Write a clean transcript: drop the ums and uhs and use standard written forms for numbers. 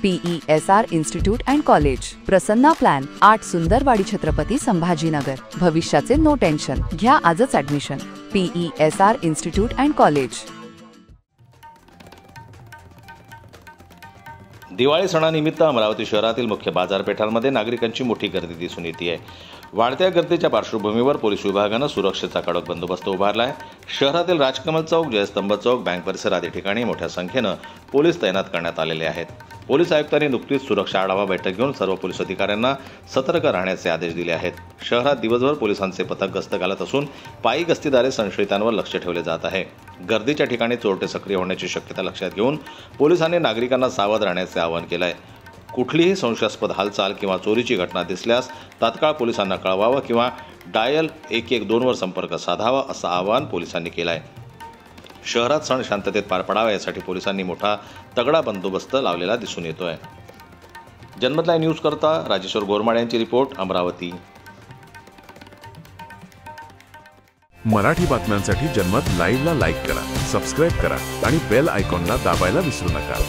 PESR institute and college, Prasanna plan, 8 Sundarwadi Chhatrapati Sambhajinagar. भविष्याचे no tension, घ्या आजच admission. PESR institute and college. Diwali सणानिमित्त अमरावती शहरातील मुख्य बाजारपेठांमध्ये नागरिकांची मोठी गर्दी दिसून येते आहे। वाढत्या गर्दीच्या पार्श्वभूमीवर पोलीस विभागाने सुरक्षेचा कडक बंदोबस्त उभारला आहे। शहरातील राजकमल चौक, जयस्तंभ चौक, बँक परिसर आदी ठिकाणी मोठ्या संख्येने पोलीस तैनात करण्यात आलेले आहेत। पोलीस आयुक्तांनी नुकतीच सुरक्षा आढावा बैठक घेऊन सर्व पोलीस अधिकाऱ्यांना सतर्क राहण्याचे आदेश दिले आहेत। शहरात दिवसभर पोलिसांचे पथक गस्त घालत असून पायी गस्तीद्वारे संशयितांवर लक्ष ठेवले जात आहे। गर्दीच्या ठिकाणी चोरटे सक्रिय होण्याची शक्यता लक्षात घेऊन पोलिसांनी नागरिकांना सावध राहण्याचे आवाहन केले आहे। कुठलीही संशयास्पद हालचाल किंवा चोरीची घटना दिसल्यास तात्काळ पोलिसांना कळवावं किंवा डायल 112 वर संपर्क साधावा असं आवाहन पोलिसांनी केलं आहे। शहरात सण शांततेत पार पडावा यासाठी पोलिसांनी मोठा तगडा बंदोबस्त लावलेला दिसून येतोय। जनमत लाईव्ह न्यूज करता राजेश्वर गोरमाड यांची रिपोर्ट, अमरावती। मराठी बातम्यांसाठी जनमत लाईव्हला लाईक करा, सबस्क्राईब करा आणि बेल आयकॉनला दाबायला विसरू नका।